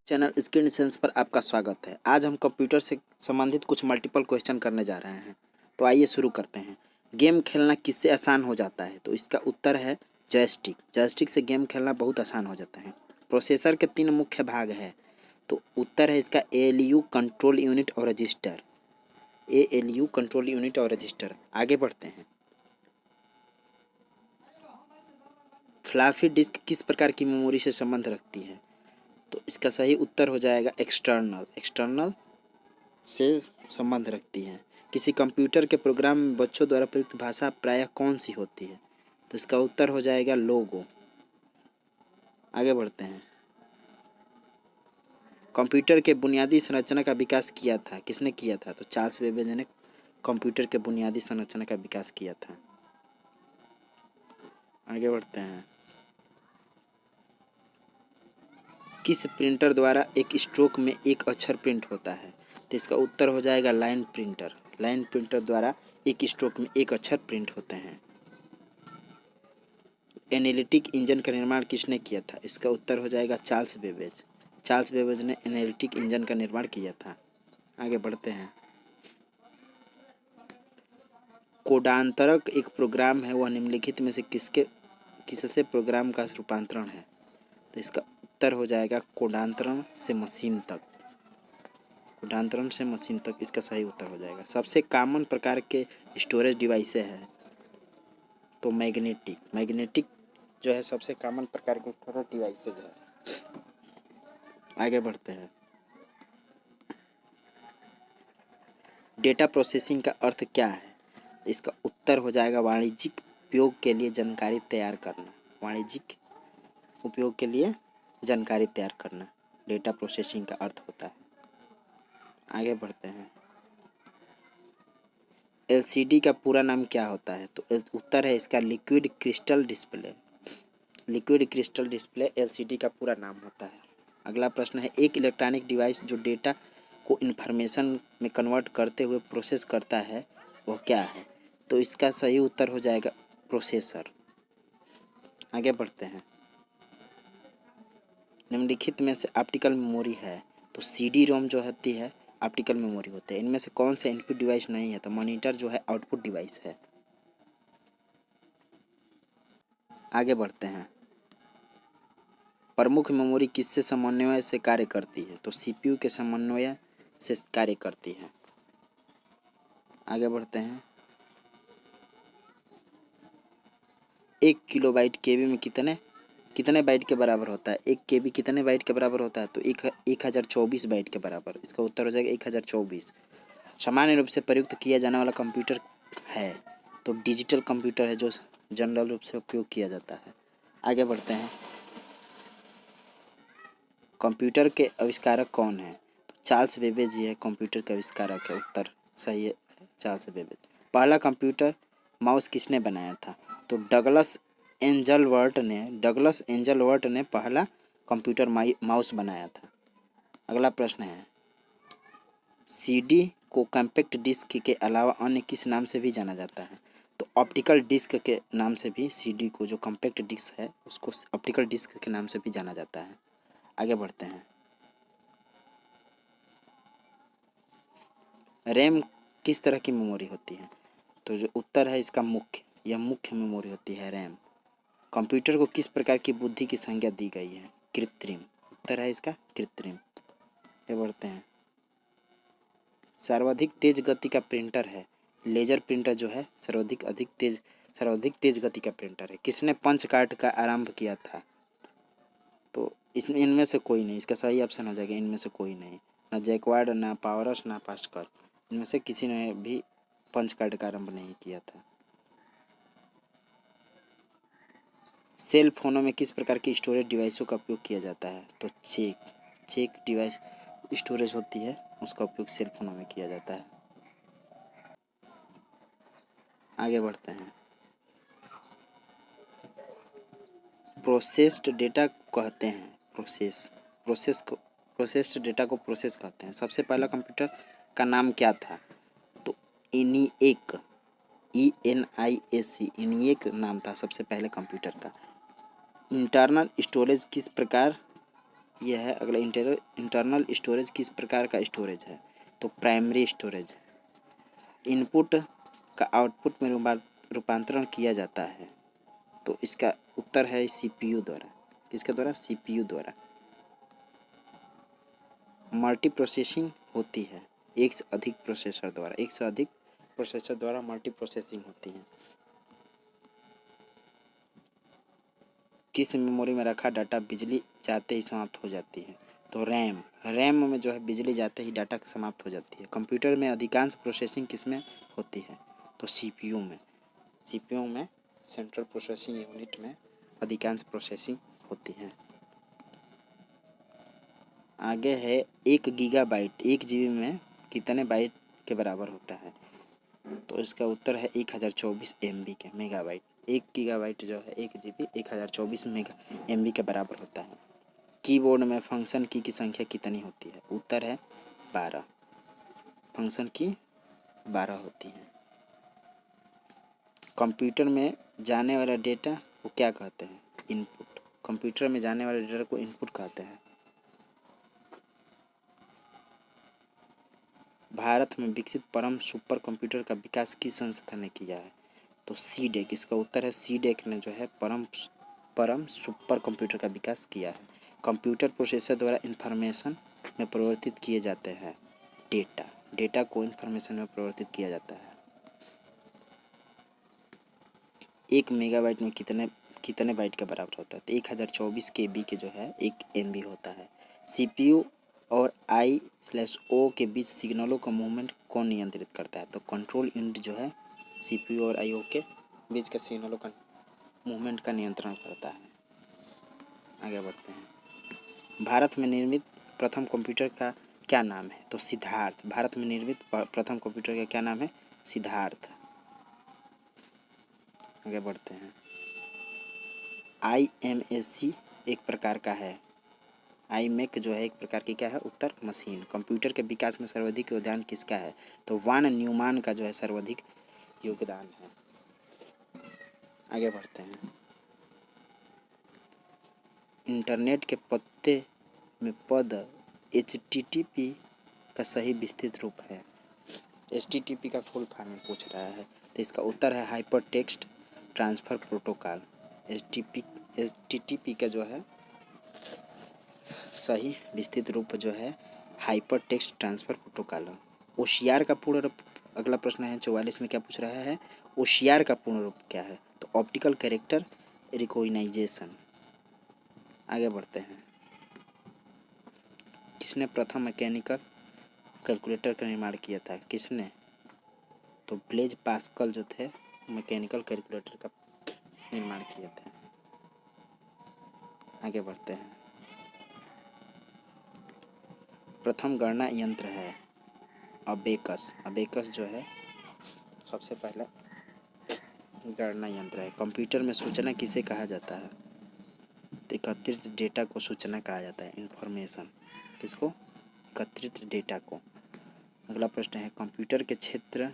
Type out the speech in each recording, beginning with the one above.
Channel screen sense पर आपका स्वागत है। आज हम कंप्यूटर से संबंधित कुछ मल्टीपल क्वेश्चन करने जा रहे हैं। तो आइए शुरू करते हैं। गेम खेलना किससे आसान हो जाता है? तो इसका उत्तर है जॉयस्टिक। जॉयस्टिक से गेम खेलना बहुत आसान हो जाता है। प्रोसेसर के 3 मुख्य भाग हैं। तो उत्तर है इसका ALU, कंट्रोल यूनिट और रजिस्टर। ALU, कंट्रोल यूनिट और रजिस्टर। आगे बढ़ते हैं। फ्लॉपी डिस्क किस प्रकार की मेमोरी से संबंध रखती है? तो इसका सही उत्तर हो जाएगा एक्सटर्नल। एक्सटर्नल से संबंध रखती है। किसी कंप्यूटर के प्रोग्राम में बच्चों द्वारा प्रयुक्त भाषा प्रायः कौन सी होती है? तो इसका उत्तर हो जाएगा लोगो। आगे बढ़ते हैं। कंप्यूटर के बुनियादी संरचना का विकास किया था, किसने किया था? तो चार्ल्स बेबेज ने कंप्यूटर के बुनियादी संरचना का विकास किया था। आगे बढ़ते हैं। किस प्रिंटर द्वारा एक स्ट्रोक में एक अक्षर प्रिंट होता है? तो इसका उत्तर हो जाएगा लाइन प्रिंटर। लाइन प्रिंटर द्वारा एक स्ट्रोक में एक अक्षर प्रिंट होते हैं। एनालिटिक इंजन का निर्माण किसने किया था? इसका उत्तर हो जाएगा चार्ल्स बेबेज। चार्ल्स बेबेज ने एनालिटिक इंजन का निर्माण किया था। आगे बढ़ते हैं। कोडांतरक एक प्रोग्राम है, वह निम्नलिखित में से किससे प्रोग्राम का रूपांतरण है? तो इसका उत्तर हो जाएगा कोडांतरण से मशीन तक। कोडांतरण से मशीन तक इसका सही उत्तर हो जाएगा। सबसे कॉमन प्रकार के स्टोरेज डिवाइस है तो मैग्नेटिक। मैग्नेटिक जो है सबसे कॉमन प्रकार के स्टोरेज डिवाइसेज है। आगे बढ़ते हैं। डेटा प्रोसेसिंग का अर्थ क्या है? इसका उत्तर हो जाएगा वाणिज्यिक उपयोग के लिए जानकारी तैयार करना। वाणिज्यिक उपयोग के लिए जानकारी तैयार करना डेटा प्रोसेसिंग का अर्थ होता है। आगे बढ़ते हैं। LCD का पूरा नाम क्या होता है? तो उत्तर है इसका liquid crystal display. Liquid crystal display LCD का पूरा नाम होता है। अगला प्रश्न है, एक इलेक्ट्रॉनिक डिवाइस जो डेटा को इन्फॉर्मेशन में कन्वर्ट करते हुए प्रोसेस करता है वो क्या है? तो इसका सही उत्तर हो जाएगा प्रोसेसर। आगे बढ़ते हैं। निम्नलिखित में से ऑप्टिकल मेमोरी है तो CD-ROM जो होती है ऑप्टिकल मेमोरी होते हैं। इनमें से कौन सा इनपुट डिवाइस नहीं है? तो मॉनिटर जो है आउटपुट डिवाइस है। आगे बढ़ते हैं। प्रमुख मेमोरी किससे समन्वय से कार्य करती है? तो CPU के समन्वय से कार्य करती है। आगे बढ़ते हैं। 1 किलोबाइट KB में कितने बाइट के बराबर होता है? 1 KB कितने बाइट के बराबर होता है? तो 1024 बाइट के बराबर। इसका उत्तर हो जाएगा 1024। सामान्य रूप से प्रयुक्त किया जाने वाला कंप्यूटर है तो डिजिटल कंप्यूटर है जो जनरल रूप से उपयोग किया जाता है। आगे बढ़ते हैं। कंप्यूटर के आविष्कारक कौन है? तो चार्ल्स बेबेज जी है कंप्यूटर के आविष्कारक है। उत्तर सही है चार्ल्स बेबेज। पहला कंप्यूटर माउस किसने बनाया था? तो डगलस एंजलवर्ट ने पहला कंप्यूटर माउस बनाया था। अगला प्रश्न है, CD को कॉम्पैक्ट डिस्क के अलावा अन्य किस नाम से भी जाना जाता है? तो ऑप्टिकल डिस्क के नाम से भी CD को जो कॉम्पैक्ट डिस्क है उसको ऑप्टिकल डिस्क के नाम से भी जाना जाता है। आगे बढ़ते हैं। रैम किस तरह की मेमोरी होती है? तो जो उत्तर है इसका यह मुख्य मेमोरी होती है रैम। कंप्यूटर को किस प्रकार की बुद्धि की संज्ञा दी गई है? कृत्रिम। उत्तर है इसका कृत्रिम। आगे बढ़ते हैं। सर्वाधिक तेज गति का प्रिंटर है लेजर प्रिंटर जो है सर्वाधिक तेज गति का प्रिंटर है। किसने पंच कार्ड का आरंभ किया था? तो इसमें इनमें से कोई नहीं। इसका सही ऑप्शन हो जाएगा इनमें से कोई नहीं। ना जैकवार्ड, ना पावरस, ना पास्कल। इनमें से किसी ने भी पंच कार्ड का आरंभ नहीं किया था। सेल फोनों में किस प्रकार की स्टोरेज डिवाइसों का उपयोग किया जाता है? तो चेक डिवाइस स्टोरेज होती है उसका उपयोग सेल फोनों में किया जाता है। आगे बढ़ते हैं। प्रोसेस्ड डेटा कहते हैं प्रोसेस्ड डेटा को प्रोसेस कहते हैं। सबसे पहला कंप्यूटर का नाम क्या था? तो ENIAC ENIAC नाम था सबसे पहले कंप्यूटर का। इंटरनल स्टोरेज किस प्रकार यह है अगला। इंटरनल स्टोरेज किस प्रकार का स्टोरेज है? तो प्राइमरी स्टोरेज है। इनपुट का आउटपुट में रूपांतरण किया जाता है, तो इसका उत्तर है सीपीयू द्वारा। किसके द्वारा? सीपीयू द्वारा। मल्टी प्रोसेसिंग होती है एक से अधिक प्रोसेसर द्वारा। एक से अधिक प्रोसेसर द्वारा मल्टी प्रोसेसिंग होती है। किस मेमोरी में रखा डाटा बिजली जाते ही समाप्त हो जाती है? तो रैम। रैम में जो है बिजली जाते ही डाटा समाप्त हो जाती है। कंप्यूटर में अधिकांश प्रोसेसिंग किस में होती है? तो सीपीयू में। सीपीयू में, सेंट्रल प्रोसेसिंग यूनिट में अधिकांश प्रोसेसिंग होती है। आगे है 1 गीगाबाइट 1 जीबी में कितने बाइट के बराबर होता है? तो इसका उत्तर है 1024 MB के मेगाबाइट। 1 गीगाबाइट जो है 1 जीबी 1024 मेगा MB के बराबर होता है। कीबोर्ड में फंक्शन की संख्या कितनी होती है? उत्तर है 12। फंक्शन की 12 होती है। कंप्यूटर में जाने वाला डेटा को क्या कहते हैं? इनपुट। कंप्यूटर में जाने वाले डेटा को इनपुट कहते हैं। भारत में विकसित परम सुपर कंप्यूटर का विकास किस संस्था ने किया है? तो सीडेक। इसका उत्तर है सीडेक ने जो है परम सुपर कंप्यूटर का विकास किया है। कंप्यूटर प्रोसेसर द्वारा इंफॉर्मेशन में परिवर्तित किए जाते हैं डेटा को इंफॉर्मेशन में परिवर्तित किया जाता है। 1 मेगाबाइट में कितने बाइट के बराबर होता है? तो 1024 KB के जो है 1 MB होता है। सीपीयू और I/O के बीच सिग्नलों का मूवमेंट कौन नियंत्रित करता है? तो कंट्रोल यूनिट जो है सीपीयू और IO के बीच के सिग्नलों का मूवमेंट का नियंत्रण करता है। आगे बढ़ते हैं। भारत में निर्मित प्रथम कंप्यूटर का क्या नाम है? तो सिद्धार्थ। भारत में निर्मित प्रथम कंप्यूटर का क्या नाम है? सिद्धार्थ। आगे बढ़ते हैं। IMAC एक प्रकार का है। iMac जो है एक प्रकार की क्या है? उत्तर मशीन। कंप्यूटर के विकास में सर्वाधिक योगदान किसका है? तो वान न्यूमान का जो है सर्वाधिक योगदान है। आगे बढ़ते हैं। इंटरनेट के पते में पद HTTP का सही विस्तृत रूप है। HTTP का फुल फॉर्म पूछ रहा है, तो इसका उत्तर है hyper text transfer protocol. HTTP का जो है सही विस्तृत रूप जो है hyper text transfer protocol. OCR का पूर्ण रूप, अगला प्रश्न है 44 में क्या पूछ रहा है? OCR का पूर्ण रूप क्या है? तो ऑप्टिकल कैरेक्टर रिकॉग्निशन। आगे बढ़ते हैं। किसने प्रथम मैकेनिकल कैलकुलेटर का निर्माण किया था? किसने? तो ब्लेज पास्कल जो थे मैकेनिकल कैलकुलेटर का निर्माण किए थे। आगे बढ़ते हैं। प्रथम गणना यंत्र है अबेकस। अबेकस जो है सबसे पहला गणना यंत्र है। कंप्यूटर में सूचना किसे कहा जाता है? तो एकत्रित डेटा को सूचना कहा जाता है, इंफॉर्मेशन। किसको? एकत्रित डेटा को। अगला प्रश्न है कंप्यूटर के क्षेत्र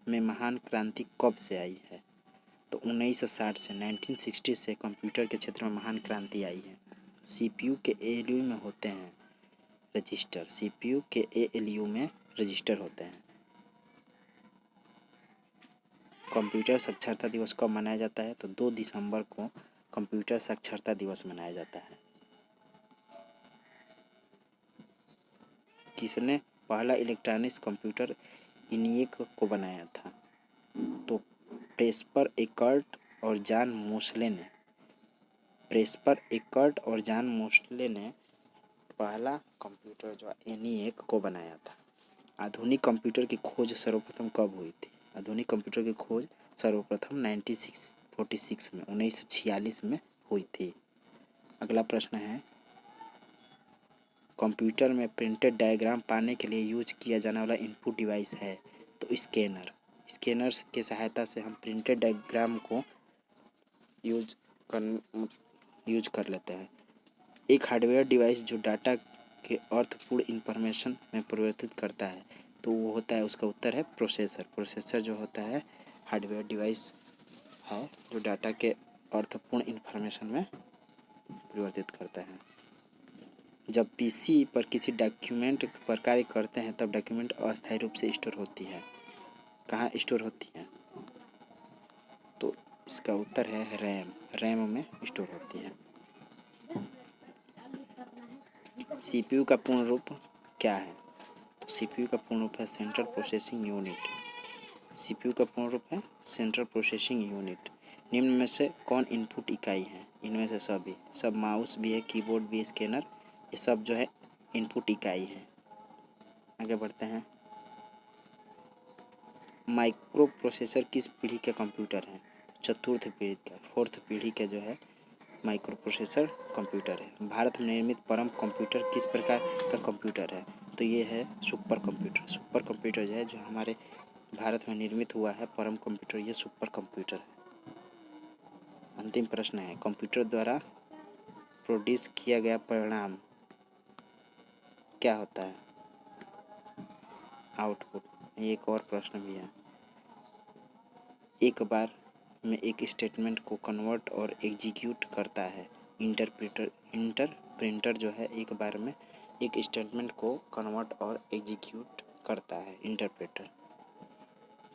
में महान क्रांति कब से आई है? तो 1960 से 1960 से कंप्यूटर के क्षेत्र में महान क्रांति आई है। सीपीयू के ALU में होते हैं रजिस्टर। सीपीयू के ALU में रजिस्टर होते हैं। कंप्यूटर साक्षरता दिवस कब मनाया जाता है? तो 2 दिसंबर को कंप्यूटर साक्षरता दिवस मनाया जाता है। किसने पहला इलेक्ट्रॉनिक्स कंप्यूटर ENIAC को बनाया था? तो प्रेस्पर एकर्ट और जॉन मोस्ले ने। प्रेस्पर एकर्ट और जॉन मोस्ले ने पहला कंप्यूटर जो ENIAC को बनाया था। आधुनिक कंप्यूटर की खोज सर्वप्रथम कब हुई थी? आधुनिक कंप्यूटर की खोज सर्वप्रथम 1946 में हुई थी। अगला प्रश्न है कंप्यूटर में प्रिंटेड डायग्राम पाने के लिए यूज किया जाने वाला इनपुट डिवाइस है? तो स्कैनर। स्कैनर के सहायता से हम प्रिंटेड डायग्राम को यूज कर लेते हैं। एक हार्डवेयर डिवाइस जो डाटा के अर्थपूर्ण इंफॉर्मेशन में परिवर्तित करता है, तो वो होता है, उसका उत्तर है प्रोसेसर। प्रोसेसर जो होता है हार्डवेयर डिवाइस है जो डाटा के अर्थपूर्ण इंफॉर्मेशन में परिवर्तित करता है। जब पीसी पर किसी डॉक्यूमेंट पर कार्य करते हैं तब डॉक्यूमेंट अस्थायी रूप से स्टोर होती है। कहाँ स्टोर होती है? तो इसका उत्तर है रैम। रैम में स्टोर होती है। सीपीयू का पूर्ण रूप क्या है? तो सीपीयू का पूर्ण रूप है सेंट्रल प्रोसेसिंग यूनिट। सीपीयू का पूर्ण रूप है सेंट्रल प्रोसेसिंग यूनिट। निम्न में से कौन इनपुट इकाई है? इनमें से सभी, सब माउस भी है, कीबोर्ड भी, स्कैनर, ये सब जो है इनपुट इकाई है। आगे बढ़ते हैं। माइक्रो प्रोसेसर किस पीढ़ी का कंप्यूटर है? चतुर्थ पीढ़ी का, फोर्थ पीढ़ी का जो है माइक्रो प्रोसेसर कंप्यूटर है। भारत में निर्मित परम कंप्यूटर किस प्रकार का कंप्यूटर है? तो ये है सुपर कंप्यूटर। सुपर कंप्यूटर जो है, जो हमारे भारत में निर्मित हुआ है परम कंप्यूटर, ये सुपर कंप्यूटर है। अंतिम प्रश्न है, कंप्यूटर द्वारा प्रोड्यूस किया गया परिणाम क्या होता है? आउटपुट। एक और प्रश्न भी है, एक बार में एक स्टेटमेंट को कन्वर्ट और एग्जीक्यूट करता है। इंटरप्रेटर जो है एक बार में एक स्टेटमेंट को कन्वर्ट और एग्जीक्यूट करता है, इंटरप्रेटर।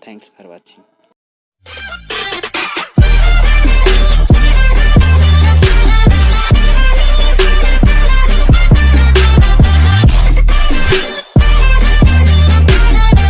Thanks for watching.